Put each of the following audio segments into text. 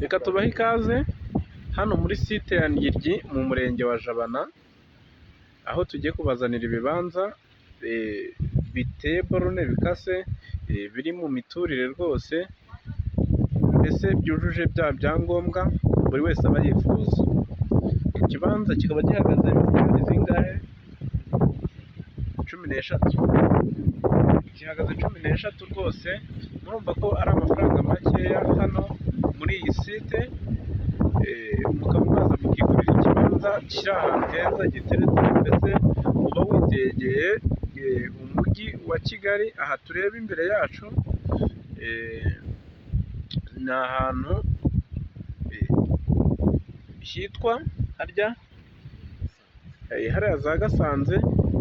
Reka tubahe ikaze hano muri site ya Ngiryi mu murenge wa Jabana, aho tugiye kubazanira ibibanza biteye borone bikase, biri mu miturire rwose, mbese byujuje bya byangombwa buri wese aba yifuza. Ikibanza kikaba gihagaze miliyoni zingahe? 16. Gihagaze 16 rwose, murumva ko ari amafaranga makeya hano muri iyi site. Mukaba mwaza mukigurira ikibanza kiri ahantu heza giteretse, ndetse uba witegeye umujyi wa Kigali. Aha tureba imbere yacu ni ahantu hitwa hariya za Gasanze.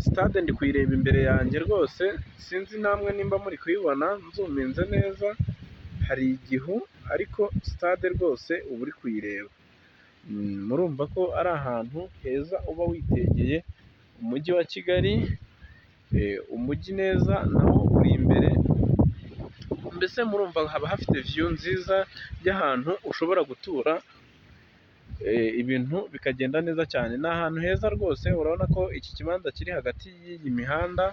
Sitade ndi kuyireba imbere yanjye rwose, sinzi namwe nimba muri kuyibona, nzuminze neza hari igihu, ariko sitade rwose uba uri kuyireba. Murumva ko ari ahantu heza uba witegeye umujyi wa Kigali, umujyi neza nawo uri imbere, mbese murumva haba hafite viyu nziza y'ahantu ushobora gutura, ibintu bikagenda neza cyane. Ni ahantu heza rwose, urabona ko iki kibanza kiri hagati y'iyi mihanda.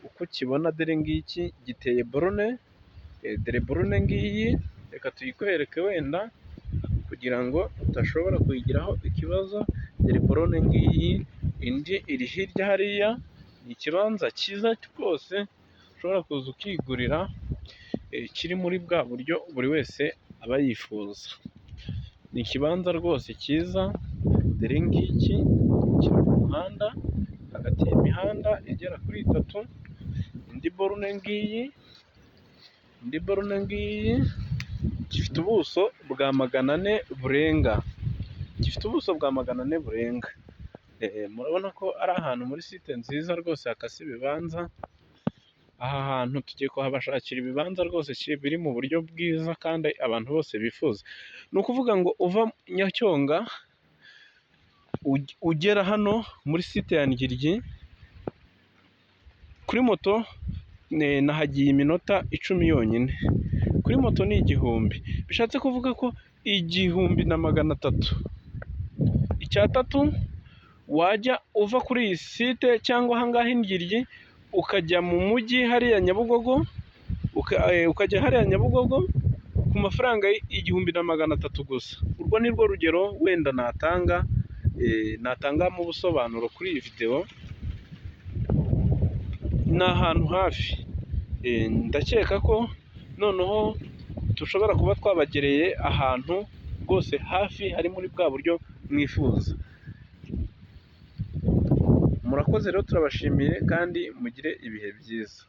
Uko ukibona dore ngiki giteye borone, dore borone ngiyi, reka tuyikwereke wenda kugira ngo udashobora kuyigiraho ikibazo. Dore borone ngiyi, indi iri hirya hariya. Ni ikibanza cyiza rwose ushobora kuza ukigurira, kiri muri bwa buryo buri wese aba yifuza. Ni ikibanza rwose cyiza, dore ngiki kiri ku muhanda, hagati y'imihanda igera kuri 3. Indi borone ngiyi, gifite ubuso bwa 400 burenga, gifite ubuso bwa 400 burenga. Murabona ko ari ahantu muri site nziza rwose hakase ibibanza. Aha hantu tugiye kuhabashakira ibibanza rwose biri mu buryo bwiza kandi abantu bose bifuza. Ni ukuvuga ngo uva Nyacyonga ugera hano muri site ya Ngiryi, kuri moto nahagiye iminota 10 yonyine. Kuri moto ni 1000, bishatse kuvuga ko 1300. Icya tatu, wajya uva kuri iyi site cyangwa ahangaha Ngiryi ukajya mu mujyi hariya Nyabugogo, ukajya hariya Nyabugogo ku mafaranga 1300 gusa. Urwo ni rwo rugero wenda natanga mu busobanuro kuri iyi videwo. Ni ahantu hafi, ndakeka ko noneho dushobora kuba twabagereye ahantu rwose hafi, hari muri bwa buryo mwifuza. Murakoze rero, turabashimiye kandi mugire ibihe byiza.